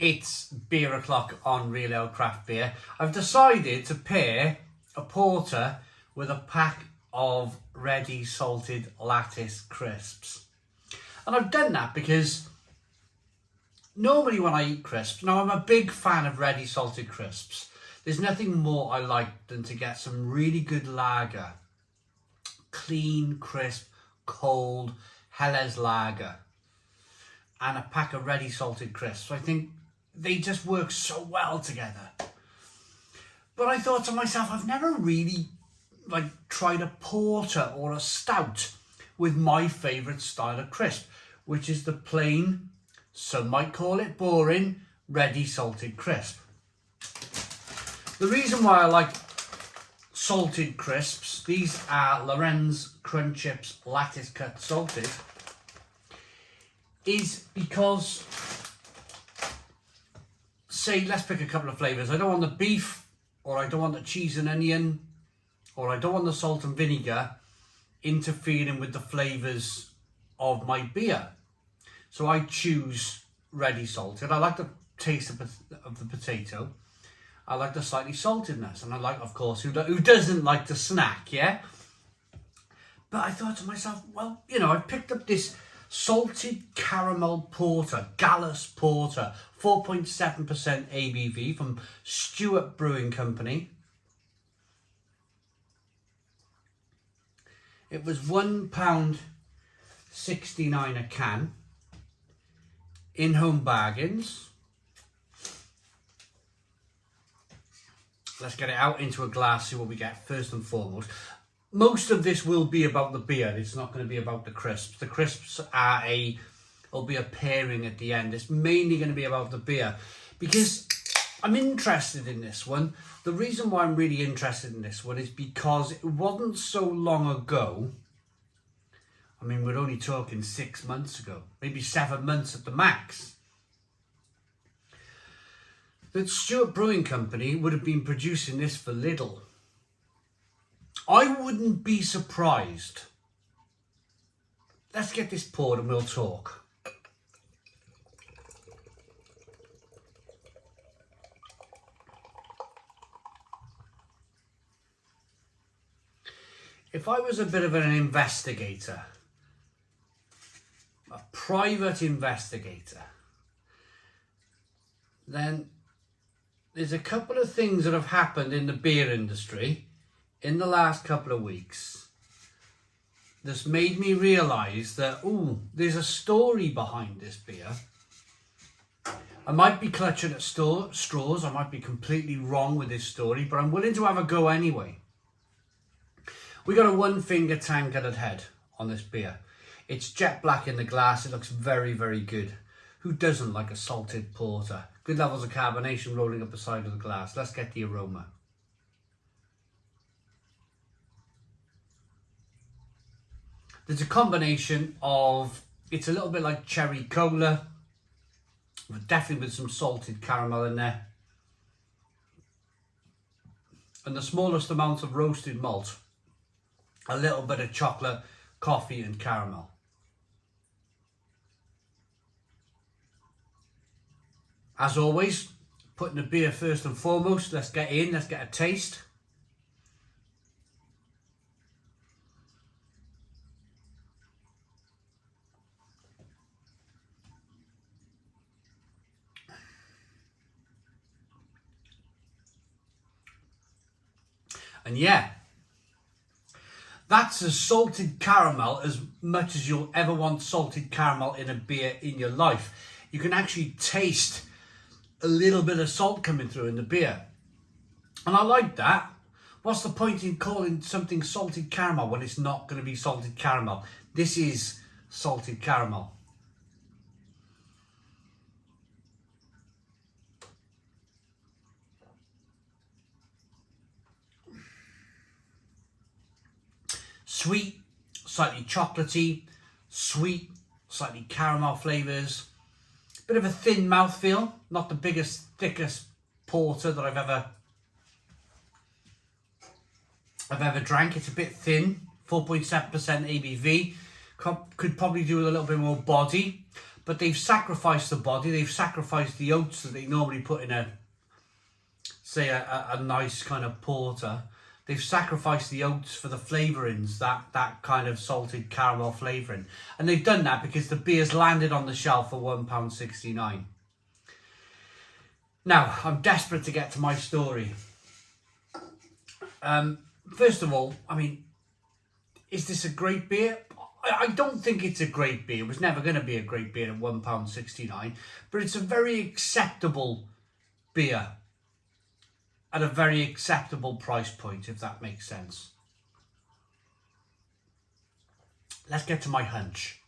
It's beer o'clock on Real Ale Craft Beer. I've decided to pair a porter with a pack of ready salted lattice crisps. And I've done that because normally when I eat crisps, now I'm a big fan of ready salted crisps. There's nothing more I like than to get some really good lager. Clean, crisp, cold, Helles lager. And a pack of ready salted crisps. I think they just work so well together. But I thought to myself, I've never really tried a porter or a stout with my favourite style of crisp, which is the plain, some might call it boring, ready salted crisp. The reason why I like salted crisps, these are Lorenz Crunchips lattice cut salted, is because, say, let's pick a couple of flavours. I don't want the beef, or I don't want the cheese and onion, or I don't want the salt and vinegar interfering with the flavours of my beer. So I choose ready salted. I like the taste of the potato. I like the slightly saltedness. And I like, of course, who doesn't like to snack, yeah? But I thought to myself, well, you know, I picked up this salted caramel porter, Gallus porter, 4.7% ABV from Stewart Brewing Company. It was £1.69 a can, in-home bargains. Let's get it out into a glass, see what we get first and foremost. Most of this will be about the beer. It's not going to be about the crisps. The crisps will be a pairing at the end. It's mainly going to be about the beer because I'm interested in this one. The reason why I'm really interested in this one is because it wasn't so long ago. I mean, we're only talking 6 months ago, maybe 7 months at the max, that Stewart Brewing Company would have been producing this for Lidl. I wouldn't be surprised. Let's get this poured and we'll talk. If I was a bit of an investigator, a private investigator, then there's a couple of things that have happened in the beer industry in the last couple of weeks that's made me realise that, there's a story behind this beer. I might be clutching at straws, I might be completely wrong with this story, but I'm willing to have a go anyway. We got a one-finger tankered head on this beer. It's jet black in the glass. It looks very, very good. Who doesn't like a salted porter? Good levels of carbonation rolling up the side of the glass. Let's get the aroma. There's a combination of, it's a little bit like cherry cola, but definitely with some salted caramel in there. And the smallest amount of roasted malt. A little bit of chocolate, coffee and caramel. As always, putting the beer first and foremost. Let's get in, let's get a taste. And yeah, that's as salted caramel as much as you'll ever want salted caramel in a beer in your life. You can actually taste a little bit of salt coming through in the beer. And I like that. What's the point in calling something salted caramel when it's not going to be salted caramel? This is salted caramel. Sweet, slightly chocolatey, sweet, slightly caramel flavours. Bit of a thin mouthfeel, not the biggest, thickest porter that I've ever drank. It's a bit thin, 4.7% ABV. Could probably do with a little bit more body, but but they've sacrificed the body, they've sacrificed the oats that they normally put in a nice kind of porter. They've sacrificed the oats for the flavourings, that kind of salted caramel flavouring. And they've done that because the beer's landed on the shelf for £1.69. Now, I'm desperate to get to my story. First of all, I mean, is this a great beer? I don't think it's a great beer. It was never going to be a great beer at £1.69, but it's a very acceptable beer at a very acceptable price point, if that makes sense. Let's get to my hunch.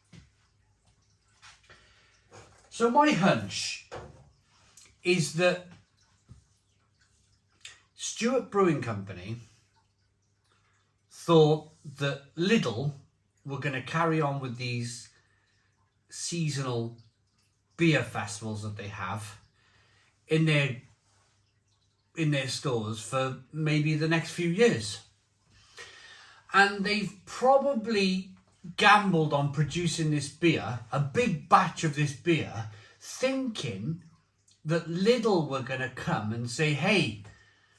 So my hunch is that Stewart Brewing Company thought that Lidl were going to carry on with these seasonal beer festivals that they have in their stores for maybe the next few years. And they've probably gambled on producing this beer, a big batch of this beer, thinking that Lidl were going to come and say, hey,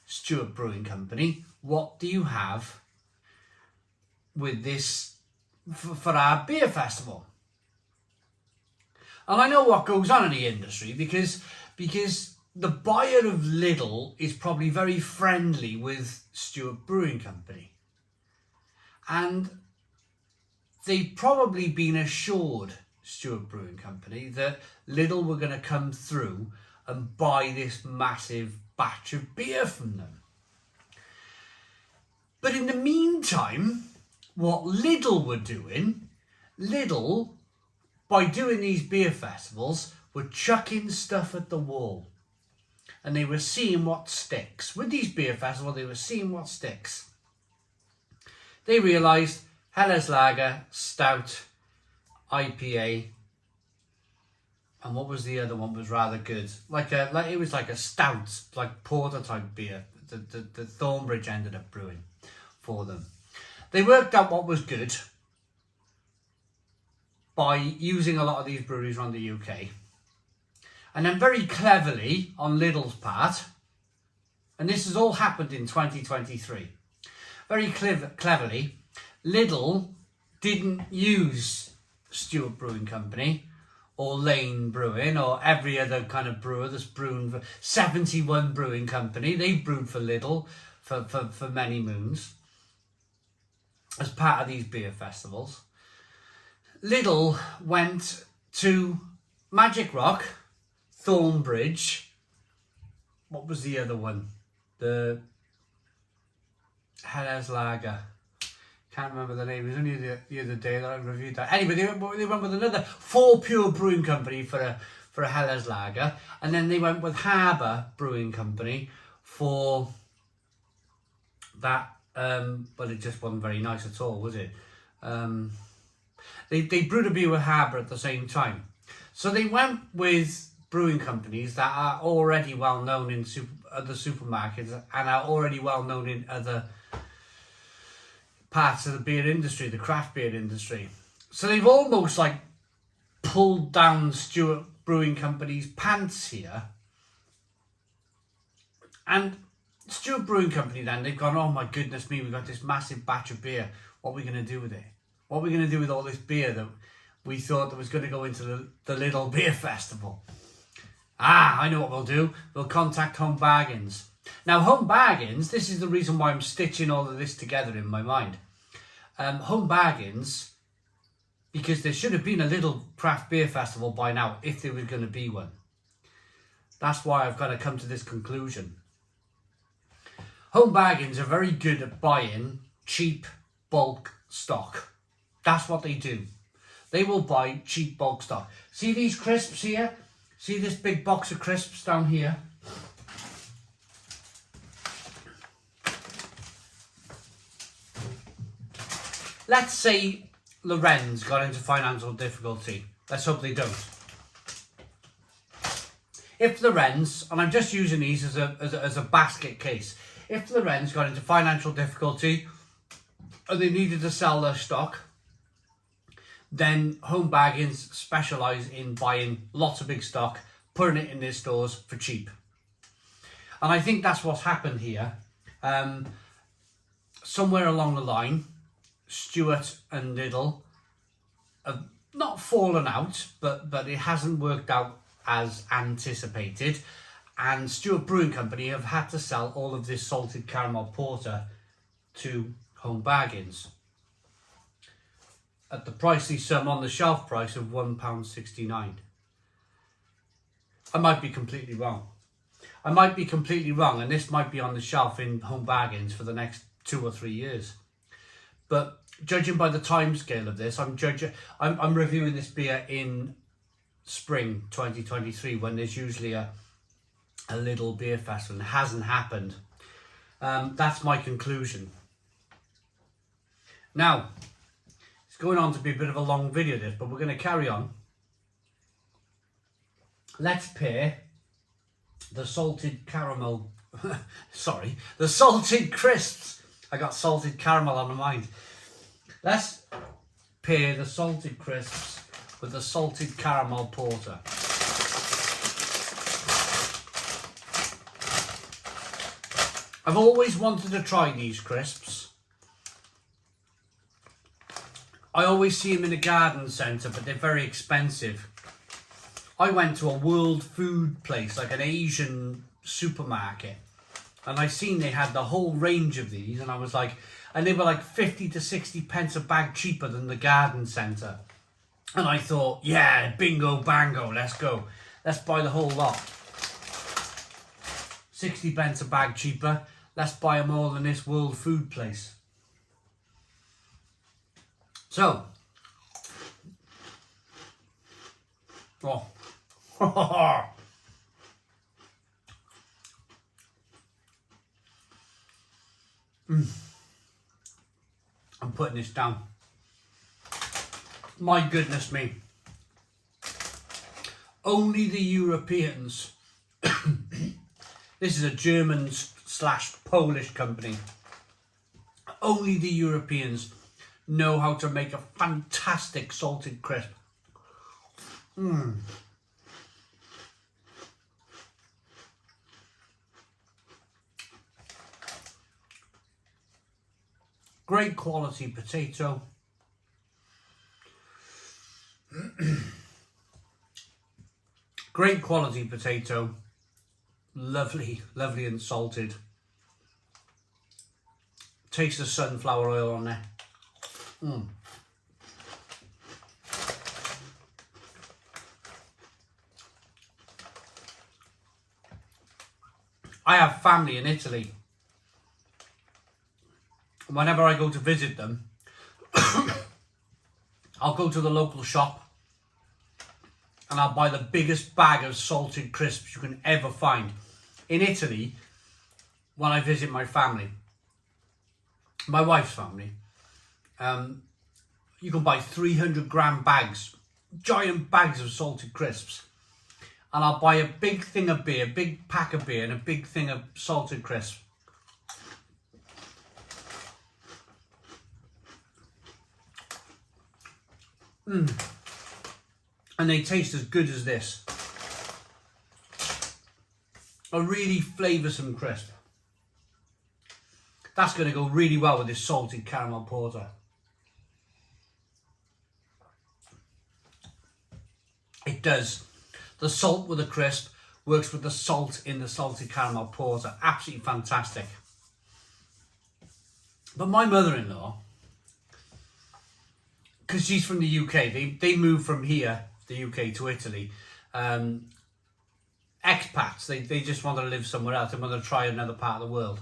Stewart Brewing Company, what do you have with this for our beer festival? And I know what goes on in the industry because the buyer of Lidl is probably very friendly with Stewart Brewing Company. And they've probably been assured, Stewart Brewing Company, that Lidl were going to come through and buy this massive batch of beer from them. But in the meantime, what Lidl were doing, by doing these beer festivals, were chucking stuff at the wall. And they were seeing what sticks. With these beer festivals, they were seeing what sticks. They realised Helles Lager, Stout, IPA, and what was the other one was rather good. It was like a stout, like porter type beer that Thornbridge ended up brewing for them. They worked out what was good by using a lot of these breweries around the UK. And then very cleverly, on Lidl's part, and this has all happened in 2023, very cleverly, Lidl didn't use Stewart Brewing Company or Lane Brewing or every other kind of brewer that's brewing for 71 Brewing Company. They've brewed for Lidl for many moons as part of these beer festivals. Lidl went to Magic Rock, Thornbridge, what was the other one? The Helles Lager. Can't remember the name. It was only the other day that I reviewed that. Anyway, they went with another 4 Pure Brewing Company for a Helles Lager, and then they went with Harbour Brewing Company for that. But it just wasn't very nice at all, was it? They brewed a beer with Harbour at the same time, so they went with brewing companies that are already well known in other supermarkets and are already well known in other parts of the beer industry, the craft beer industry. So they've almost like pulled down Stewart Brewing Company's pants here. And Stewart Brewing Company then, they've gone, oh my goodness me, we've got this massive batch of beer. What are we going to do with it? What are we going to do with all this beer that we thought that was going to go into the Lidl Beer Festival? I know what we'll do. We'll contact Home Bargains. Now, Home Bargains, this is the reason why I'm stitching all of this together in my mind. Home Bargains, because there should have been a Lidl Craft Beer Festival by now, if there was going to be one. That's why I've got to come to this conclusion. Home Bargains are very good at buying cheap bulk stock. That's what they do. They will buy cheap bulk stock. See these crisps here? See this big box of crisps down here? Let's say Lorenz got into financial difficulty. Let's hope they don't. If Lorenz, and I'm just using these as a basket case, if Lorenz got into financial difficulty and they needed to sell their stock, then Home Bargains specialise in buying lots of big stock, putting it in their stores for cheap. And I think that's what's happened here. Somewhere along the line, Stewart and Lidl have not fallen out, but it hasn't worked out as anticipated. And Stewart Brewing Company have had to sell all of this salted caramel porter to Home Bargains at the pricey sum on the shelf price of £1.69. I might be completely wrong. And this might be on the shelf in Home Bargains for the next 2 or 3 years. But judging by the time scale of this, I'm reviewing this beer in spring 2023 when there's usually a little beer festival, and it hasn't happened. That's my conclusion. Now, it's going on to be a bit of a long video this, but we're going to carry on. Let's pair the salted caramel, the salted crisps. I got salted caramel on my mind. Let's pair the salted crisps with the salted caramel porter. I've always wanted to try these crisps. I always see them in a garden centre, but they're very expensive. I went to a world food place, like an Asian supermarket, and I seen they had the whole range of these, and I was like, and they were like 50 to 60 pence a bag cheaper than the garden centre. And I thought, yeah, bingo bango, let's go. Let's buy the whole lot. 60 pence a bag cheaper. Let's buy them all in this world food place. So, I'm putting this down. My goodness me. Only the Europeans. This is a German / Polish company. Only the Europeans know how to make a fantastic salted crisp. Great quality potato. Great quality potato. Lovely and salted. Taste the sunflower oil on there. I have family in Italy. Whenever I go to visit them, I'll go to the local shop and I'll buy the biggest bag of salted crisps you can ever find. In Italy, when I visit my family, my wife's family, you can buy 300-gram bags, giant bags of salted crisps. And I'll buy a big thing of beer, big pack of beer, and a big thing of salted crisps. And they taste as good as this. A really flavoursome crisp. That's going to go really well with this salted caramel porter. It does. The salt with the crisp works with the salt in the salted caramel porter. Absolutely fantastic. But my mother-in-law, because she's from the UK, they moved from here, the UK, to Italy. Expats, they just want to live somewhere else. They want to try another part of the world.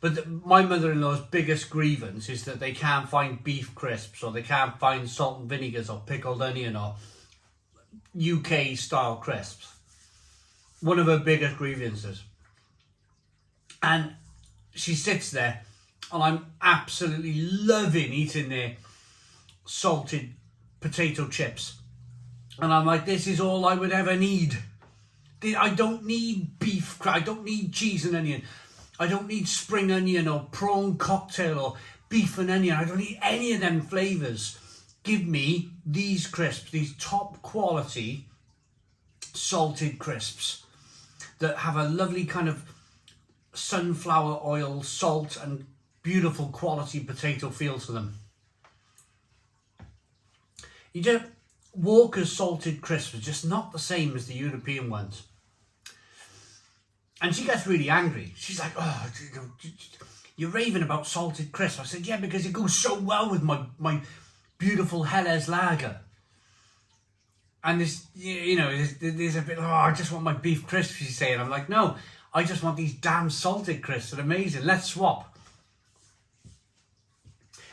But my mother-in-law's biggest grievance is that they can't find beef crisps, or they can't find salt and vinegars, or pickled onion, or UK style crisps. One of her biggest grievances. And she sits there, and I'm absolutely loving eating their salted potato chips. And I'm like, this is all I would ever need. I don't need beef, I don't need cheese and onion. I don't need spring onion or prawn cocktail or beef and onion. I don't need any of them flavours. give me these crisps, these top quality salted crisps that have a lovely kind of sunflower oil, salt and beautiful quality potato feel to them. You just, Walker's salted crisps are just not the same as the European ones. And she gets really angry. She's like, oh, you're raving about salted crisps. I said, yeah, because it goes so well with my beautiful Helles lager. And this, you know, there's a bit, oh, I just want my beef crisps, she's saying. I'm like, no, I just want these damn salted crisps. They're amazing. Let's swap.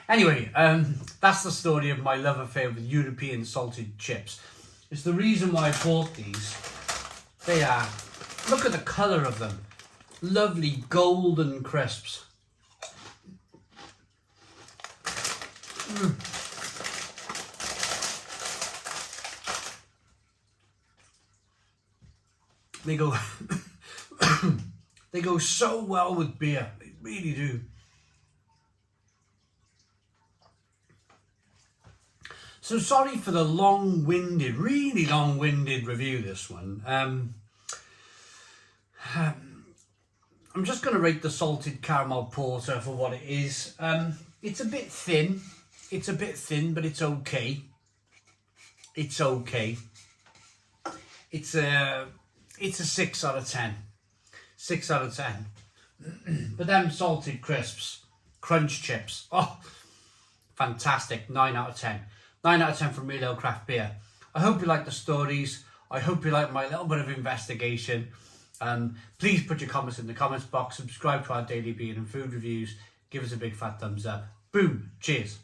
Anyway, that's the story of my love affair with European salted chips. It's the reason why I bought these. They are, look at the colour of them. Lovely golden crisps. They go, they go so well with beer. They really do. So sorry for the long-winded, really long-winded review, this one. I'm just going to rate the salted caramel porter for what it is. It's a bit thin. It's a bit thin, but it's okay. It's okay. It's a 6 out of 10. 6 out of 10. But them salted crisps, crunch chips, oh, fantastic. 9 out of 10. 9 out of 10 from Real Ale Craft Beer. I hope you like the stories. I hope you like my little bit of investigation. Please put your comments in the comments box. Subscribe to our daily beer and food reviews. Give us a big fat thumbs up. Boom. Cheers.